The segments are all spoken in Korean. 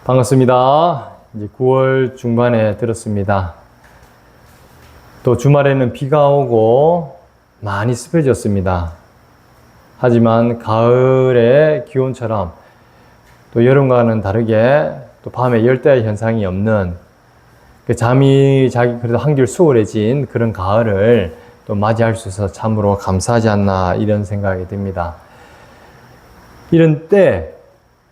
반갑습니다. 이제 9월 중반에 들었습니다. 또 주말에는 비가 오고 많이 습해졌습니다. 하지만 가을의 기온처럼 또 여름과는 다르게 또 밤에 열대 현상이 없는 잠이 자기 그래도 한결 수월해진 그런 가을을 또 맞이할 수 있어서 참으로 감사하지 않나 이런 생각이 듭니다. 이런 때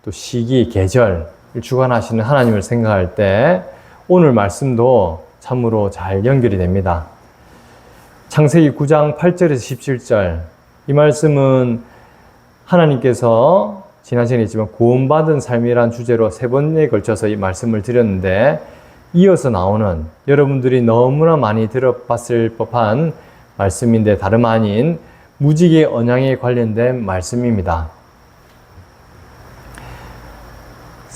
또 시기, 계절 주관하시는 하나님을 생각할 때 오늘 말씀도 참으로 잘 연결이 됩니다. 창세기 9장 8절에서 17절 이 말씀은 하나님께서 지난 시간에 있지만 구원받은 삶이란 주제로 3번에 걸쳐서 이 말씀을 드렸는데 이어서 나오는 여러분들이 너무나 많이 들어봤을 법한 말씀인데 다름 아닌 무지개 언약에 관련된 말씀입니다.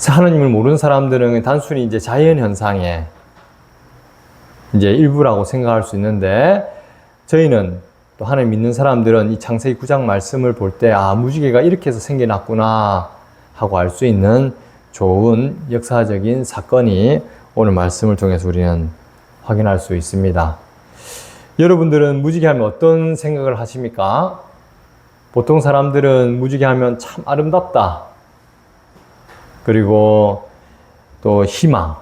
하나님을 모르는 사람들은 단순히 이제 자연 현상의 이제 일부라고 생각할 수 있는데 저희는 또 하나님 믿는 사람들은 이 창세기 9장 말씀을 볼 때 무지개가 이렇게 해서 생겨났구나 하고 알 수 있는 좋은 역사적인 사건이 오늘 말씀을 통해서 우리는 확인할 수 있습니다. 여러분들은 무지개 하면 어떤 생각을 하십니까? 보통 사람들은 무지개 하면 참 아름답다. 그리고 또 희망,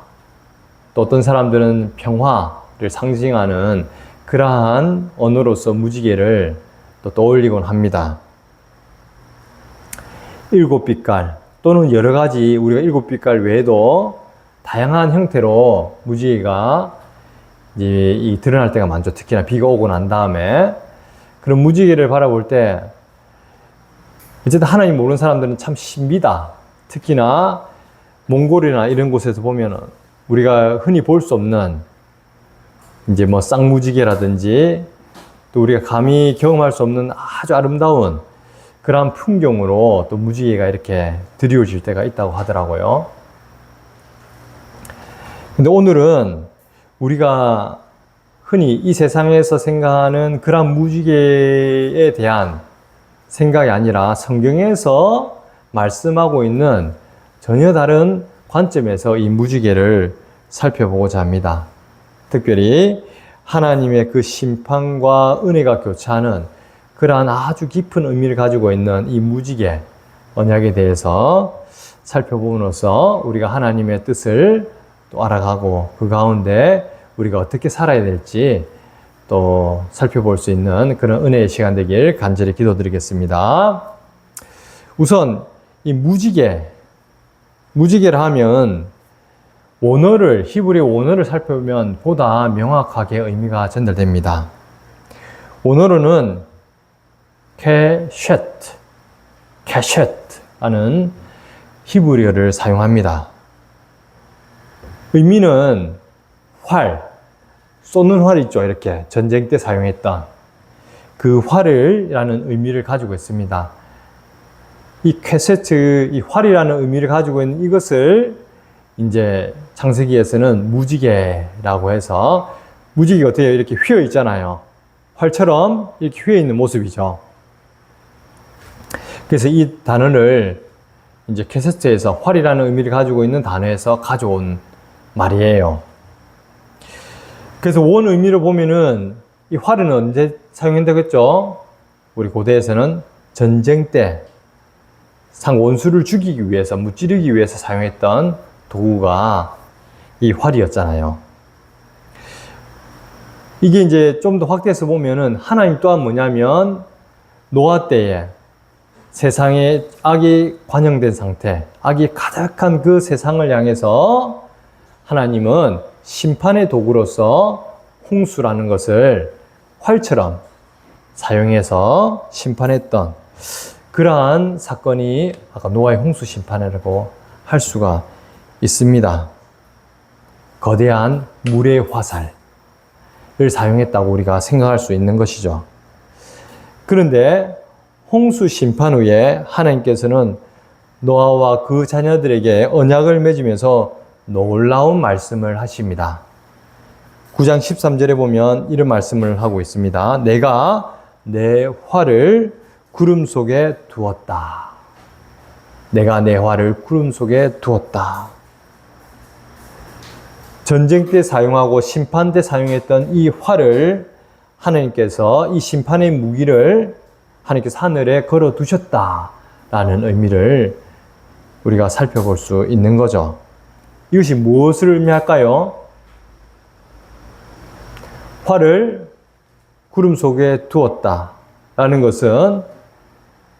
또 어떤 사람들은 평화를 상징하는 그러한 언어로서 무지개를 또 떠올리곤 합니다. 7빛깔 또는 여러 가지 우리가 7빛깔 외에도 다양한 형태로 무지개가 이제 드러날 때가 많죠. 특히나 비가 오고 난 다음에 그런 무지개를 바라볼 때 어쨌든 하나님 모르는 사람들은 참 신비다. 특히나 몽골이나 이런 곳에서 보면은 우리가 흔히 볼 수 없는 이제 뭐 쌍무지개라든지 또 우리가 감히 경험할 수 없는 아주 아름다운 그런 풍경으로 또 무지개가 이렇게 드리워질 때가 있다고 하더라고요. 근데 오늘은 우리가 흔히 이 세상에서 생각하는 그런 무지개에 대한 생각이 아니라 성경에서 말씀하고 있는 전혀 다른 관점에서 이 무지개를 살펴보고자 합니다. 특별히 하나님의 그 심판과 은혜가 교차하는 그러한 아주 깊은 의미를 가지고 있는 이 무지개 언약에 대해서 살펴봄으로써 우리가 하나님의 뜻을 또 알아가고 그 가운데 우리가 어떻게 살아야 될지 또 살펴볼 수 있는 그런 은혜의 시간 되길 간절히 기도드리겠습니다. 우선 이 무지개를 하면 원어를 히브리 원어를 살펴보면 보다 명확하게 의미가 전달됩니다. 원어로는 캐셰트라는 히브리어를 사용합니다. 의미는 활, 쏘는 활 있죠. 이렇게 전쟁 때 사용했던 그 활이라는 의미를 가지고 있습니다. 이 캐세트, 이 활이라는 의미를 가지고 있는 이것을 이제 창세기에서는 무지개라고 해서 무지개가 어떻게 이렇게 휘어 있잖아요. 활처럼 이렇게 휘어 있는 모습이죠. 그래서 이 단어를 이제 캐세트에서 활이라는 의미를 가지고 있는 단어에서 가져온 말이에요. 그래서 원 의미를 보면은 이 활은 언제 사용된다고 우리 고대에서는 전쟁 때 상 원수를 죽이기 위해서, 무찌르기 위해서 사용했던 도구가 이 활이었잖아요. 이게 이제 좀 더 확대해서 보면은 하나님 또한 뭐냐면 노아 때에 세상에 악이 관영된 상태, 악이 가득한 그 세상을 향해서 하나님은 심판의 도구로서 홍수라는 것을 활처럼 사용해서 심판했던 그러한 사건이 아까 노아의 홍수 심판이라고 할 수가 있습니다. 거대한 물의 화살을 사용했다고 우리가 생각할 수 있는 것이죠. 그런데 홍수 심판 후에 하나님께서는 노아와 그 자녀들에게 언약을 맺으면서 놀라운 말씀을 하십니다. 9장 13절에 보면 이런 말씀을 하고 있습니다. 내가 내 활을 구름 속에 두었다. 내가 내 활을 구름 속에 두었다. 전쟁 때 사용하고 심판 때 사용했던 이 활을 하나님께서 이 심판의 무기를 하나님께서 하늘에 걸어 두셨다라는 의미를 우리가 살펴볼 수 있는 거죠. 이것이 무엇을 의미할까요? 활을 구름 속에 두었다라는 것은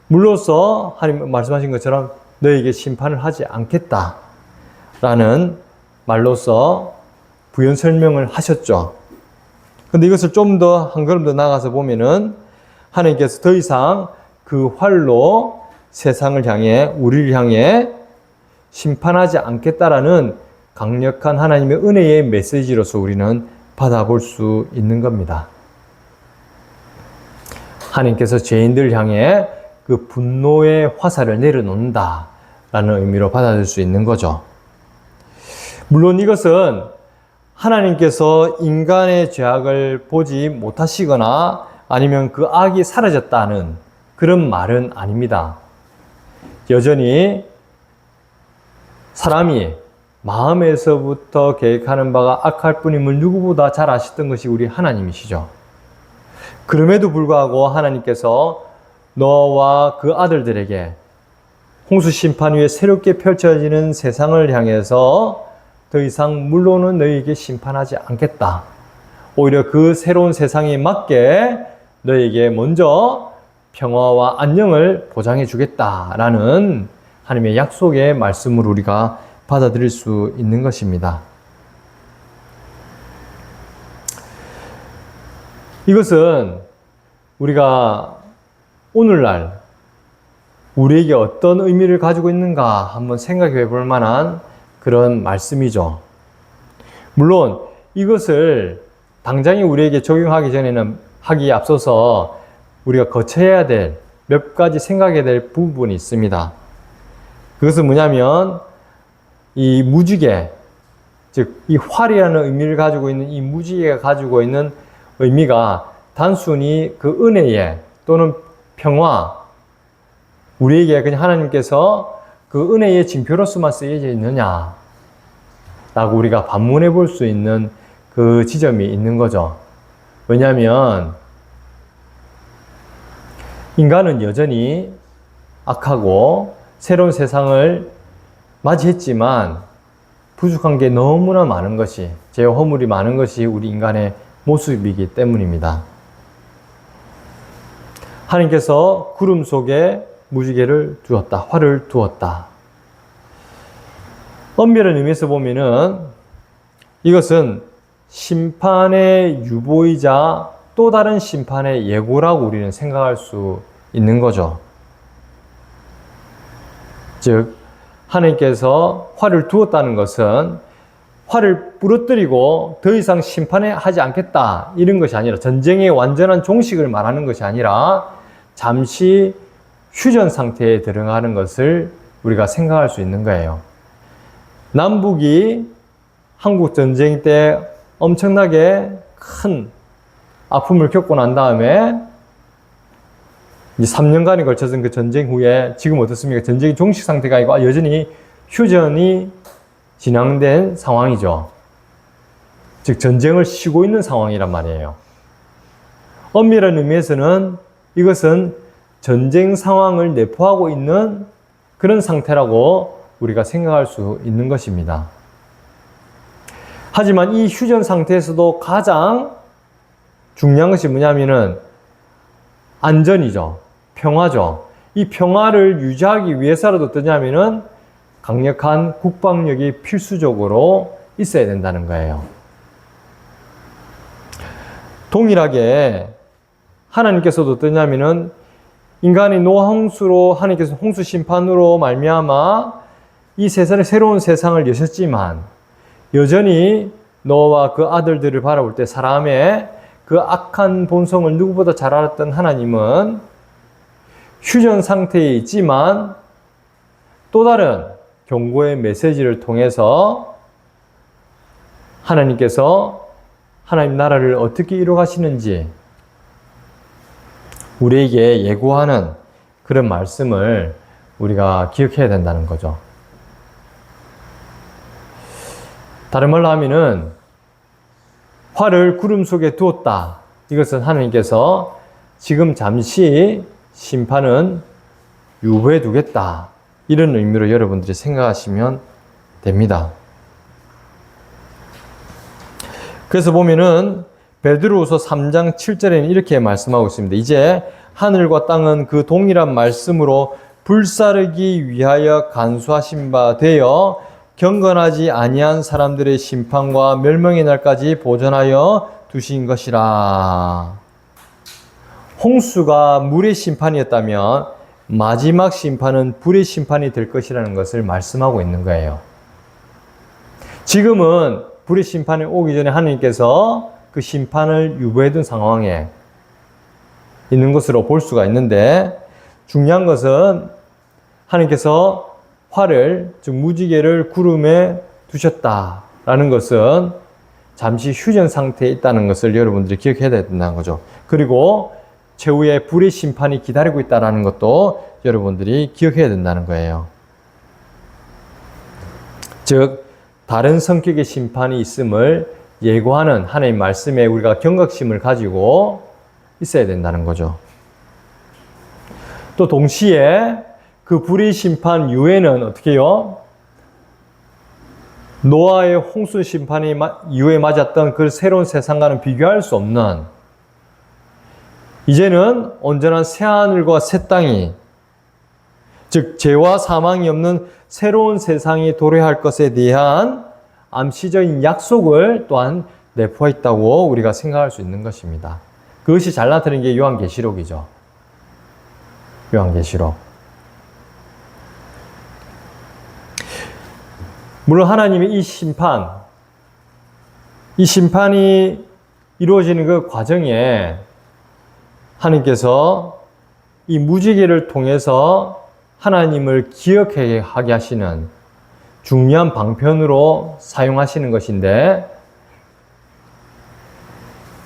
물로써 하나님 말씀하신 것처럼 너에게 심판을 하지 않겠다라는 말로써 부연 설명을 하셨죠. 근데 이것을 좀 더 한 걸음 더 나가서 보면은 하나님께서 더 이상 그 활로 세상을 향해 우리를 향해 심판하지 않겠다라는 강력한 하나님의 은혜의 메시지로서 우리는 받아볼 수 있는 겁니다. 하나님께서 죄인들을 향해 그 분노의 화살을 내려놓는다라는 의미로 받아들일 수 있는 거죠. 물론 이것은 하나님께서 인간의 죄악을 보지 못하시거나 아니면 그 악이 사라졌다는 그런 말은 아닙니다. 여전히 사람이 마음에서부터 계획하는 바가 악할 뿐임을 누구보다 잘 아셨던 것이 우리 하나님이시죠. 그럼에도 불구하고 하나님께서 너와 그 아들들에게 홍수 심판 후에 새롭게 펼쳐지는 세상을 향해서 더 이상 물로는 너희에게 심판하지 않겠다. 오히려 그 새로운 세상에 맞게 너희에게 먼저 평화와 안녕을 보장해 주겠다라는 하나님의 약속의 말씀을 우리가 받아들일 수 있는 것입니다. 이것은 우리가 오늘날 우리에게 어떤 의미를 가지고 있는가 한번 생각해 볼 만한 그런 말씀이죠. 물론 이것을 당장에 우리에게 적용하기 전에는 하기에 앞서서 우리가 거쳐야 될 몇 가지 생각해야 될 부분이 있습니다. 그것은 뭐냐면 이 무지개, 즉 이 활이라는 의미를 가지고 있는 이 무지개가 가지고 있는 의미가 단순히 그 은혜에 또는 평화, 우리에게 그냥 하나님께서 그 은혜의 징표로서만 쓰여져 있느냐 라고 우리가 반문해 볼 수 있는 그 지점이 있는 거죠. 왜냐하면 인간은 여전히 악하고 새로운 세상을 맞이했지만 부족한 게 너무나 많은 것이, 죄와 허물이 많은 것이 우리 인간의 모습이기 때문입니다. 하나님께서 구름 속에 무지개를 두었다, 활을 두었다. 엄밀한 의미에서 보면은 이것은 심판의 유보이자 또 다른 심판의 예고라고 우리는 생각할 수 있는 거죠. 즉, 하나님께서 활을 두었다는 것은 활을 부러뜨리고 더 이상 심판하지 않겠다 이런 것이 아니라 전쟁의 완전한 종식을 말하는 것이 아니라 잠시 휴전 상태에 들어가는 것을 우리가 생각할 수 있는 거예요. 남북이 한국 전쟁 때 엄청나게 큰 아픔을 겪고 난 다음에 이제 3년간에 걸쳐서 그 전쟁 후에 지금 어떻습니까? 전쟁이 종식 상태가 아니고 여전히 휴전이 진행된 상황이죠. 즉 전쟁을 쉬고 있는 상황이란 말이에요. 엄밀한 의미에서는 이것은 전쟁 상황을 내포하고 있는 그런 상태라고 우리가 생각할 수 있는 것입니다. 하지만 이 휴전 상태에서도 가장 중요한 것이 뭐냐면은 안전이죠. 평화죠. 이 평화를 유지하기 위해서라도 어떠냐면은 강력한 국방력이 필수적으로 있어야 된다는 거예요. 동일하게 하나님께서도 어떠냐면은 인간의 노홍수로 하나님께서 홍수 심판으로 말미암아 이 세상에 새로운 세상을 여셨지만 여전히 너와 그 아들들을 바라볼 때 사람의 그 악한 본성을 누구보다 잘 알았던 하나님은 휴전 상태에 있지만 또 다른 경고의 메시지를 통해서 하나님께서 하나님 나라를 어떻게 이루어가시는지 우리에게 예고하는 그런 말씀을 우리가 기억해야 된다는 거죠. 다른 말로 하면은 활을 구름 속에 두었다. 이것은 하나님께서 지금 잠시 심판은 유보해 두겠다. 이런 의미로 여러분들이 생각하시면 됩니다. 그래서 보면은 베드로후서 3장 7절에는 이렇게 말씀하고 있습니다. 이제 하늘과 땅은 그 동일한 말씀으로 불사르기 위하여 간수하신 바 되어 경건하지 아니한 사람들의 심판과 멸망의 날까지 보존하여 두신 것이라. 홍수가 물의 심판이었다면 마지막 심판은 불의 심판이 될 것이라는 것을 말씀하고 있는 거예요. 지금은 불의 심판이 오기 전에 하나님께서 그 심판을 유보해 둔 상황에 있는 것으로 볼 수가 있는데, 중요한 것은 하나님께서 활을, 즉 무지개를 구름에 두셨다라는 것은 잠시 휴전 상태에 있다는 것을 여러분들이 기억해야 된다는 거죠. 그리고 최후의 불의 심판이 기다리고 있다는 것도 여러분들이 기억해야 된다는 거예요. 즉 다른 성격의 심판이 있음을 예고하는 하나님 말씀에 우리가 경각심을 가지고 있어야 된다는 거죠. 또 동시에 그 불의 심판 이후에는 어떻게 해요? 노아의 홍수 심판이 이후에 맞았던 그 새로운 세상과는 비교할 수 없는, 이제는 온전한 새하늘과 새 땅이, 즉 죄와 사망이 없는 새로운 세상이 도래할 것에 대한 암시적인 약속을 또한 내포했다고 우리가 생각할 수 있는 것입니다. 그것이 잘 나타나는 게 요한계시록이죠. 요한계시록. 물론 하나님의 이 심판이 이루어지는 그 과정에 하나님께서 이 무지개를 통해서 하나님을 기억하게 하시는 중요한 방편으로 사용하시는 것인데,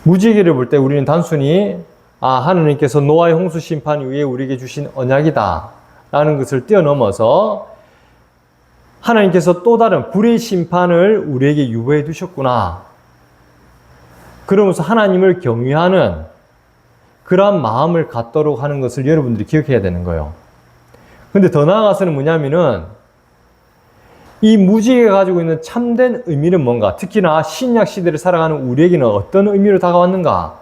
무지개를 볼 때 우리는 단순히 하나님께서 노아의 홍수 심판 이후에 우리에게 주신 언약이다 라는 것을 뛰어넘어서 하나님께서 또 다른 불의 심판을 우리에게 유보해 두셨구나, 그러면서 하나님을 경외하는 그러한 마음을 갖도록 하는 것을 여러분들이 기억해야 되는 거예요. 근데 더 나아가서는 뭐냐면은 이 무지개가 가지고 있는 참된 의미는 뭔가, 특히나 신약 시대를 살아가는 우리에게는 어떤 의미로 다가왔는가,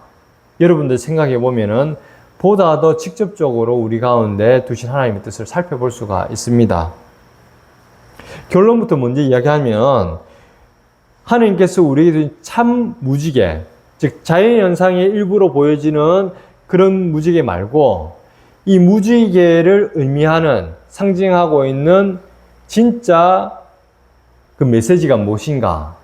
여러분들 생각해 보면은 보다 더 직접적으로 우리 가운데 두신 하나님의 뜻을 살펴볼 수가 있습니다. 결론부터 먼저 이야기하면 하나님께서 우리에게 주신 참 무지개, 즉 자연현상의 일부로 보여지는 그런 무지개 말고 이 무지개를 의미하는, 상징하고 있는 진짜 그 메시지가 무엇인가?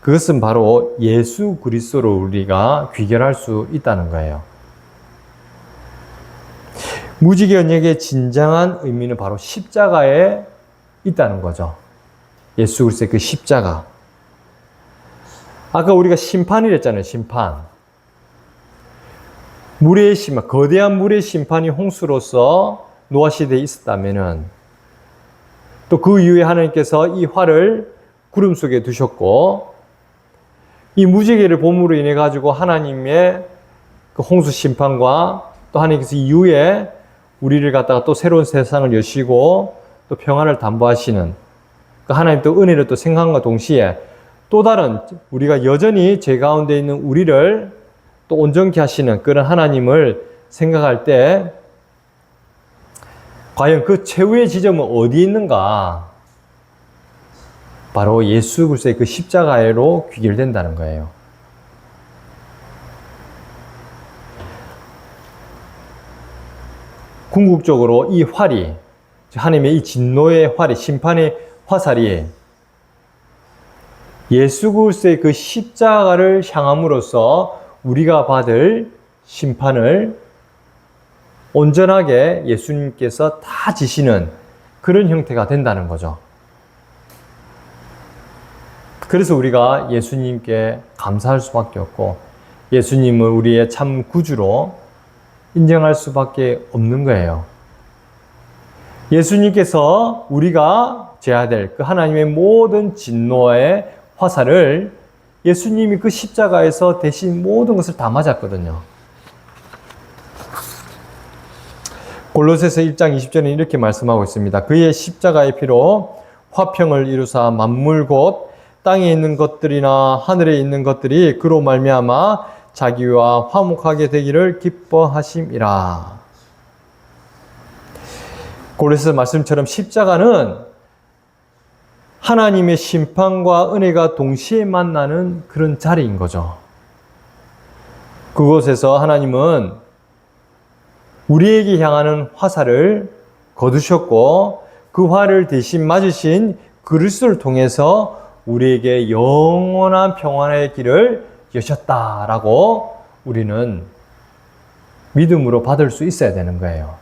그것은 바로 예수 그리스도로 우리가 귀결할 수 있다는 거예요. 무지개 언약의 진정한 의미는 바로 십자가에 있다는 거죠. 예수 그리스도의 그 십자가. 아까 우리가 심판이랬잖아요. 심판. 물의 심판, 거대한 물의 심판이 홍수로서 노아 시대에 있었다면은, 또 그 이후에 하나님께서 이 활을 구름 속에 두셨고, 이 무지개를 봄으로 인해 가지고 하나님의 그 홍수 심판과 또 하나님께서 이후에 우리를 갖다가 또 새로운 세상을 여시고 또 평안을 담보하시는 그 하나님 또 은혜를 또 생각함과 동시에 또 다른 우리가 여전히 죄 가운데 있는 우리를 또 온전케 하시는 그런 하나님을 생각할 때 과연 그 최후의 지점은 어디 있는가? 바로 예수 그리스도의 그 십자가로 귀결된다는 거예요. 궁극적으로 이 활이, 하나님의 이 진노의 활이, 심판의 화살이 예수 그리스도의 그 십자가를 향함으로써 우리가 받을 심판을 온전하게 예수님께서 다 지시는 그런 형태가 된다는 거죠. 그래서 우리가 예수님께 감사할 수밖에 없고 예수님을 우리의 참 구주로 인정할 수밖에 없는 거예요. 예수님께서 우리가 져야 될 그 하나님의 모든 진노의 화살을 예수님이 그 십자가에서 대신 모든 것을 다 맞았거든요. 골로새서 1장 20절에 이렇게 말씀하고 있습니다. 그의 십자가의 피로 화평을 이루사 만물 곧 땅에 있는 것들이나 하늘에 있는 것들이 그로 말미암아 자기와 화목하게 되기를 기뻐하심이라. 골로새서 말씀처럼 십자가는 하나님의 심판과 은혜가 동시에 만나는 그런 자리인 거죠. 그곳에서 하나님은 우리에게 향하는 화살을 거두셨고 그 화를 대신 맞으신 그리스도를 통해서 우리에게 영원한 평안의 길을 여셨다라고 우리는 믿음으로 받을 수 있어야 되는 거예요.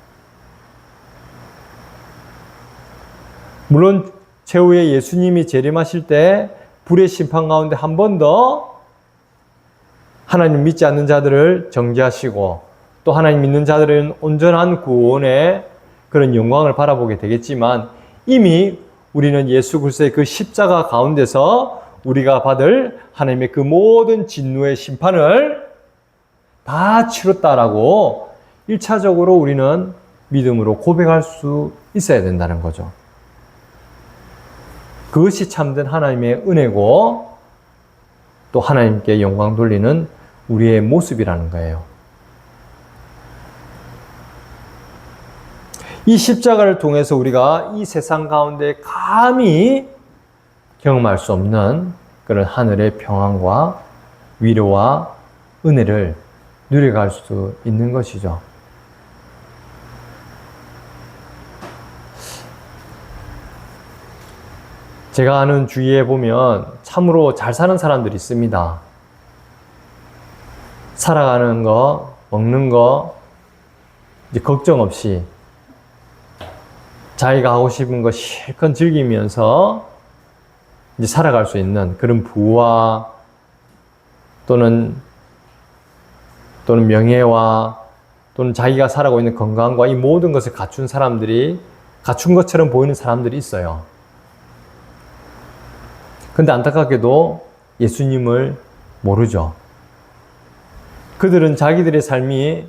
물론 최후에 예수님이 재림하실 때 불의 심판 가운데 한 번 더 하나님 믿지 않는 자들을 정죄하시고 또 하나님 믿는 자들은 온전한 구원의 그런 영광을 바라보게 되겠지만 이미 우리는 예수 그리스도의 그 십자가 가운데서 우리가 받을 하나님의 그 모든 진노의 심판을 다 치렀다라고 1차적으로 우리는 믿음으로 고백할 수 있어야 된다는 거죠. 그것이 참된 하나님의 은혜고 또 하나님께 영광 돌리는 우리의 모습이라는 거예요. 이 십자가를 통해서 우리가 이 세상 가운데 감히 경험할 수 없는 그런 하늘의 평안과 위로와 은혜를 누려갈 수 있는 것이죠. 제가 아는 주위에 보면 참으로 잘 사는 사람들이 있습니다. 살아가는 거, 먹는 거, 이제 걱정 없이 자기가 하고 싶은 거 실컷 즐기면서 이제 살아갈 수 있는 그런 부와 또는 명예와 또는 자기가 살아가고 있는 건강과 이 모든 것을 갖춘 사람들이 갖춘 것처럼 보이는 사람들이 있어요. 근데 안타깝게도 예수님을 모르죠. 그들은 자기들의 삶이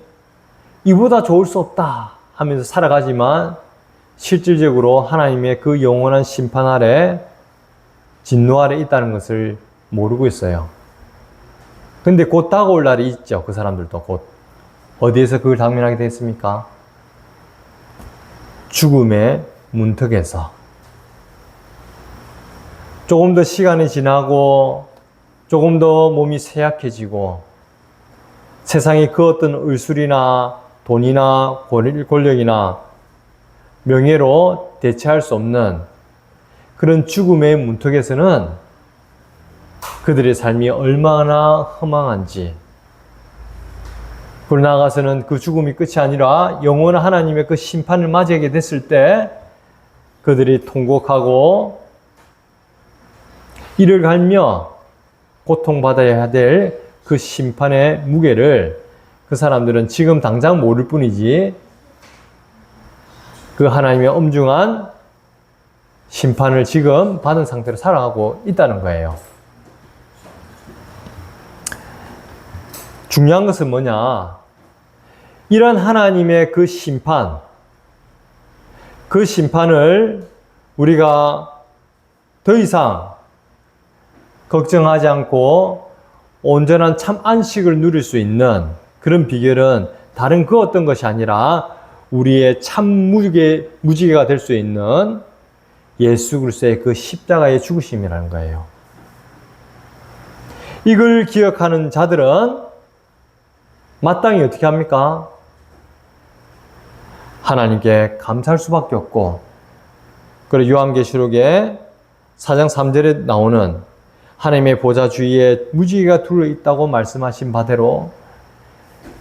이보다 좋을 수 없다 하면서 살아가지만 실질적으로 하나님의 그 영원한 심판 아래 진노 아래 있다는 것을 모르고 있어요. 근데 곧 다가올 날이 있죠. 그 사람들도 곧. 어디에서 그걸 당면하게 됐습니까? 죽음의 문턱에서. 조금 더 시간이 지나고 조금 더 몸이 쇠약해지고 세상의 그 어떤 의술이나 돈이나 권력이나 명예로 대체할 수 없는 그런 죽음의 문턱에서는 그들의 삶이 얼마나 허망한지, 그러고 나아가서는 그 죽음이 끝이 아니라 영원한 하나님의 그 심판을 맞이하게 됐을 때 그들이 통곡하고 이를 갈며 고통받아야 될 그 심판의 무게를 그 사람들은 지금 당장 모를 뿐이지 그 하나님의 엄중한 심판을 지금 받은 상태로 살아가고 있다는 거예요. 중요한 것은 뭐냐? 이런 하나님의 그 심판, 그 심판을 우리가 더 이상 걱정하지 않고 온전한 참 안식을 누릴 수 있는 그런 비결은 다른 그 어떤 것이 아니라 우리의 참 무지개가 될 수 있는 예수 그리스도의 그 십자가의 죽으심이라는 거예요. 이걸 기억하는 자들은 마땅히 어떻게 합니까? 하나님께 감사할 수밖에 없고, 그리고 요한계시록에 4장 3절에 나오는 하나님의 보좌 주위에 무지개가 둘러있다고 말씀하신 바대로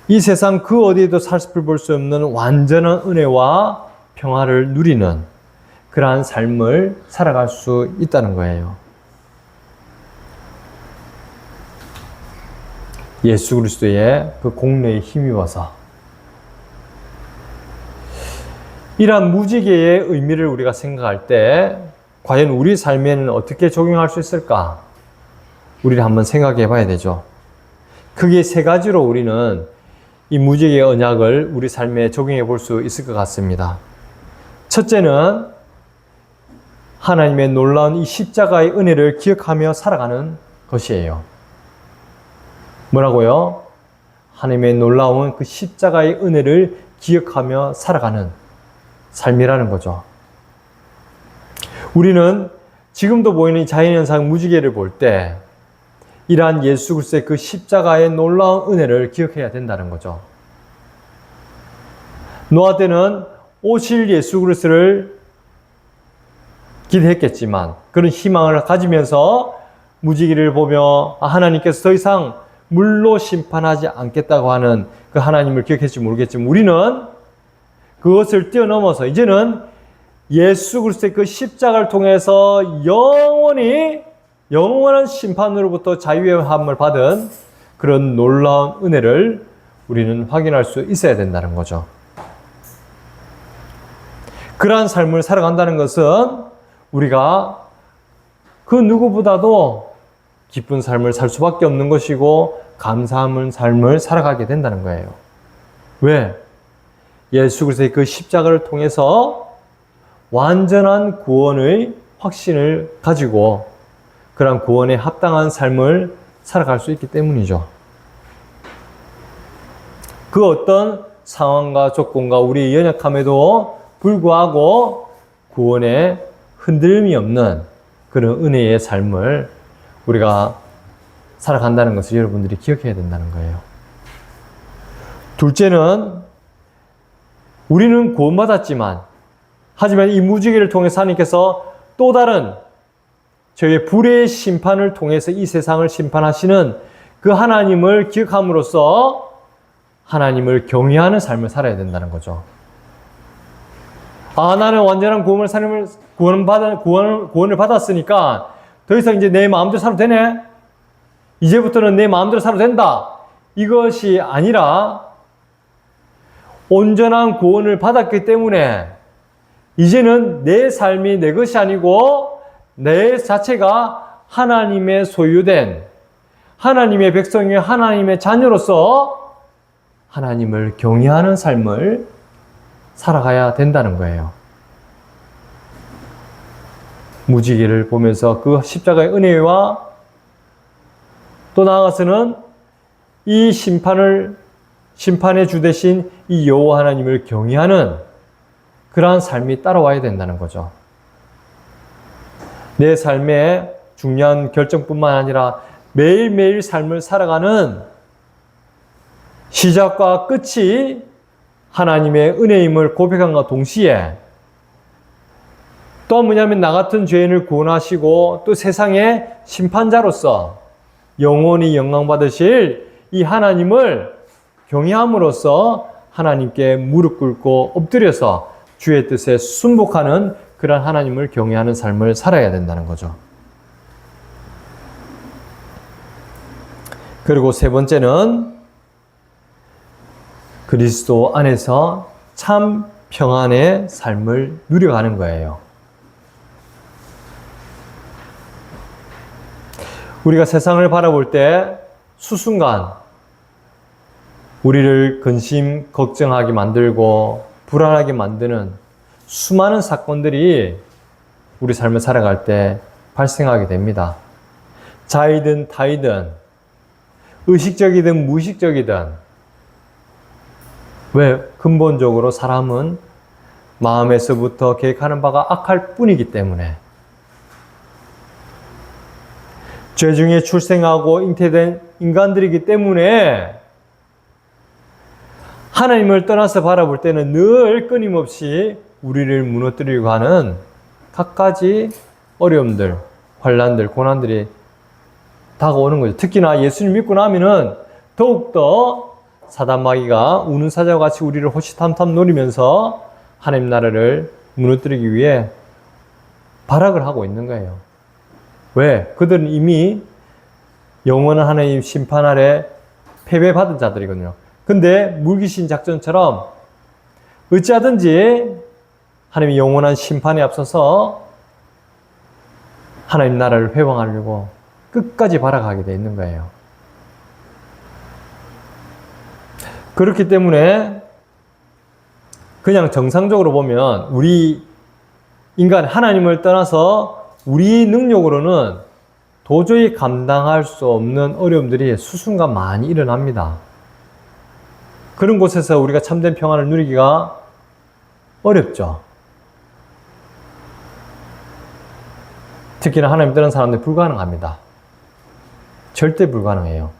이 세상 그 어디에도 살펴볼 수 없는 완전한 은혜와 평화를 누리는 그러한 삶을 살아갈 수 있다는 거예요. 예수 그리스도의 그 공로에 힘입어서 이러한 무지개의 의미를 우리가 생각할 때 과연 우리 삶에는 어떻게 적용할 수 있을까? 우리를 한번 생각해 봐야 되죠. 크게 세 가지로 우리는 이 무지개의 언약을 우리 삶에 적용해 볼 수 있을 것 같습니다. 첫째는 하나님의 놀라운 이 십자가의 은혜를 기억하며 살아가는 것이에요. 뭐라고요? 하나님의 놀라운 그 십자가의 은혜를 기억하며 살아가는 삶이라는 거죠. 우리는 지금도 보이는 자연현상 무지개를 볼 때 이러한 예수 그리스도의 그 십자가의 놀라운 은혜를 기억해야 된다는 거죠. 노아 때는 오실 예수 그리스도를 기대했겠지만 그런 희망을 가지면서 무지개를 보며 하나님께서 더 이상 물로 심판하지 않겠다고 하는 그 하나님을 기억했을지 모르겠지만 우리는 그것을 뛰어넘어서 이제는 예수 그리스도의 그 십자가를 통해서 영원한 심판으로부터 자유함을 받은 그런 놀라운 은혜를 우리는 확인할 수 있어야 된다는 거죠. 그러한 삶을 살아간다는 것은 우리가 그 누구보다도 기쁜 삶을 살 수밖에 없는 것이고 감사하는 삶을 살아가게 된다는 거예요. 왜? 예수 그리스도의 그 십자가를 통해서 완전한 구원의 확신을 가지고 그런 구원에 합당한 삶을 살아갈 수 있기 때문이죠. 그 어떤 상황과 조건과 우리의 연약함에도 불구하고 구원에 흔들림이 없는 그런 은혜의 삶을 우리가 살아간다는 것을 여러분들이 기억해야 된다는 거예요. 둘째는 우리는 구원받았지만 하지만 이 무지개를 통해서 하나님께서 또 다른 저희의 불의의 심판을 통해서 이 세상을 심판하시는 그 하나님을 기억함으로써 하나님을 경외하는 삶을 살아야 된다는 거죠. 나는 완전한 구원을 받았으니까 더 이상 이제 내 마음대로 살아도 되네. 이제부터는 내 마음대로 살아도 된다. 이것이 아니라 온전한 구원을 받았기 때문에 이제는 내 삶이 내 것이 아니고 내 자체가 하나님의 소유된 하나님의 백성이 하나님의 자녀로서 하나님을 경외하는 삶을 살아가야 된다는 거예요. 무지개를 보면서 그 십자가의 은혜와 또 나아가서는 이 심판의 주 되신 이 여호와 하나님을 경외하는 그러한 삶이 따라와야 된다는 거죠. 내 삶의 중요한 결정뿐만 아니라 매일매일 삶을 살아가는 시작과 끝이 하나님의 은혜임을 고백함과 동시에 또 뭐냐면 나 같은 죄인을 구원하시고 또 세상의 심판자로서 영원히 영광 받으실 이 하나님을 경외함으로써 하나님께 무릎 꿇고 엎드려서 주의 뜻에 순복하는 그런 하나님을 경외하는 삶을 살아야 된다는 거죠. 그리고 세 번째는 그리스도 안에서 참 평안의 삶을 누려가는 거예요. 우리가 세상을 바라볼 때 수순간 우리를 근심, 걱정하게 만들고 불안하게 만드는 수많은 사건들이 우리 삶을 살아갈 때 발생하게 됩니다. 자이든 타이든 의식적이든 무의식적이든 왜? 근본적으로 사람은 마음에서부터 계획하는 바가 악할 뿐이기 때문에 죄 중에 출생하고 잉태된 인간들이기 때문에 하나님을 떠나서 바라볼 때는 늘 끊임없이 우리를 무너뜨리려고 하는 갖가지 어려움들, 환난들, 고난들이 다가오는 거죠. 특히나 예수님 믿고 나면은 더욱더 사단 마귀가 우는 사자와 같이 우리를 호시탐탐 노리면서 하나님 나라를 무너뜨리기 위해 발악을 하고 있는 거예요. 왜? 그들은 이미 영원한 하나님 심판 아래 패배받은 자들이거든요. 근데 물귀신 작전처럼 어찌하든지 하나님의 영원한 심판에 앞서서 하나님 나라를 회방하려고 끝까지 바라가게 돼 있는 거예요. 그렇기 때문에 그냥 정상적으로 보면 우리 인간 하나님을 떠나서 우리 능력으로는 도저히 감당할 수 없는 어려움들이 수순간 많이 일어납니다. 그런 곳에서 우리가 참된 평안을 누리기가 어렵죠. 특히나 하나님 떠난 사람들 불가능합니다. 절대 불가능해요.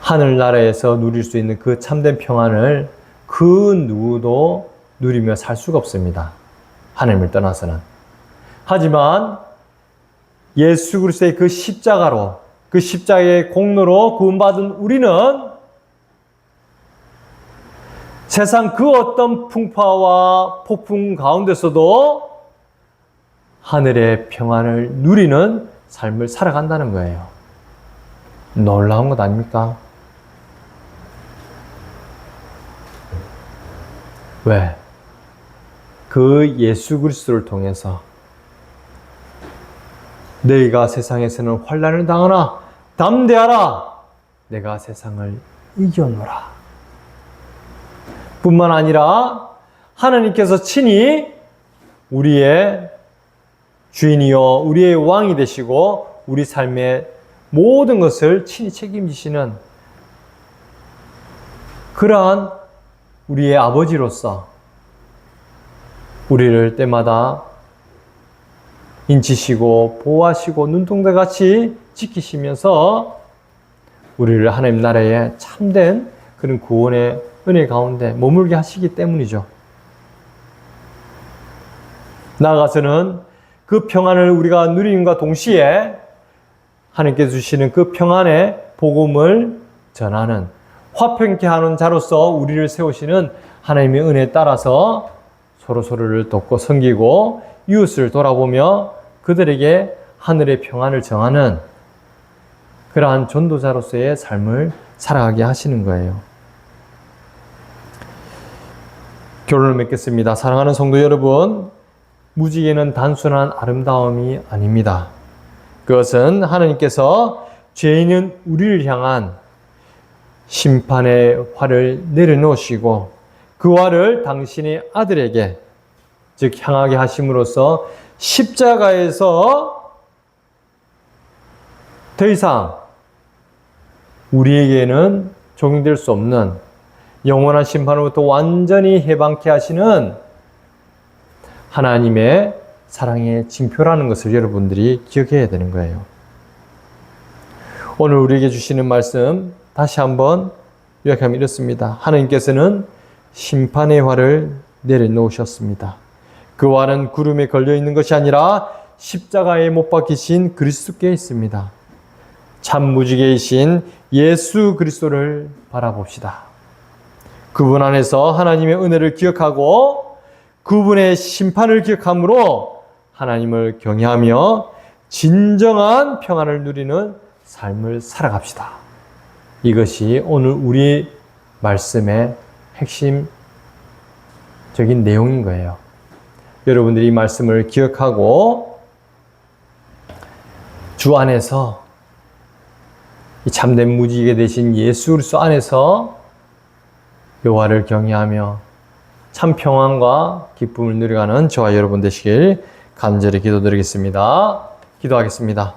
하늘나라에서 누릴 수 있는 그 참된 평안을 그 누구도 누리며 살 수가 없습니다. 하나님을 떠나서는. 하지만 예수 그리스도의 그 십자가로, 그 십자가의 공로로 구원받은 우리는 세상 그 어떤 풍파와 폭풍 가운데서도 하늘의 평안을 누리는 삶을 살아간다는 거예요. 놀라운 것 아닙니까? 왜? 그 예수 그리스도를 통해서 너희가 세상에서는 환난을 당하나 담대하라, 내가 세상을 이겨노라. 뿐만 아니라 하나님께서 친히 우리의 주인이요 우리의 왕이 되시고 우리 삶의 모든 것을 친히 책임지시는 그러한 우리의 아버지로서 우리를 때마다 인치시고 보호하시고 눈동자같이 지키시면서 우리를 하나님 나라의 참된 그런 구원의 은혜 가운데 머물게 하시기 때문이죠. 나아가서는 그 평안을 우리가 누림과 동시에 하나님께서 주시는 그 평안의 복음을 전하는 화평케 하는 자로서 우리를 세우시는 하나님의 은혜에 따라서 서로서로를 돕고 섬기고 이웃을 돌아보며 그들에게 하늘의 평안을 정하는 그러한 전도자로서의 삶을 살아가게 하시는 거예요. 결론을 맺겠습니다. 사랑하는 성도 여러분, 무지개는 단순한 아름다움이 아닙니다. 그것은 하나님께서 죄인은 우리를 향한 심판의 화를 내려놓으시고 그 화를 당신의 아들에게 즉 향하게 하심으로써 십자가에서 더 이상 우리에게는 적용될 수 없는 영원한 심판으로부터 완전히 해방케 하시는 하나님의 사랑의 징표라는 것을 여러분들이 기억해야 되는 거예요. 오늘 우리에게 주시는 말씀 다시 한번 요약하면 이렇습니다. 하나님께서는 심판의 화를 내려놓으셨습니다. 그 화는 구름에 걸려있는 것이 아니라 십자가에 못 박히신 그리스도께 있습니다. 참 무지개이신 예수 그리스도를 바라봅시다. 그분 안에서 하나님의 은혜를 기억하고 그분의 심판을 기억함으로 하나님을 경외하며 진정한 평안을 누리는 삶을 살아갑시다. 이것이 오늘 우리 말씀의 핵심적인 내용인 거예요. 여러분들이 이 말씀을 기억하고 주 안에서 이 참된 무지개 되신 예수 그리스도 안에서 여호와를 경외하며 참 평안과 기쁨을 누려가는 저와 여러분 되시길 간절히 기도드리겠습니다. 기도하겠습니다.